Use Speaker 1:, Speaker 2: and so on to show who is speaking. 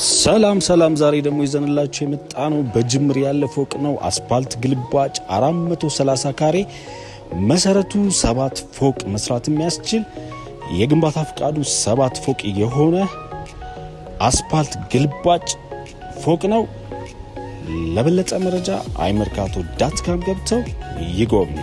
Speaker 1: ሰላም ዛሬ ደግሞ ይዘንላችሁ የመጣነው በጅምር ያለ ፎቅ ነው። አስፓልት ግልባጭ 430 ካሬ መሰረቱ 7 ፎቅ መስራት የሚያስችል የግንባታ ፍቃዱ 7 ፎቅ የሆነ አስፓልት ግልባጭ ፎቅ ነው። ለበለጠ መረጃ አይመርካቶ.com ገብተው ይጎብኙ።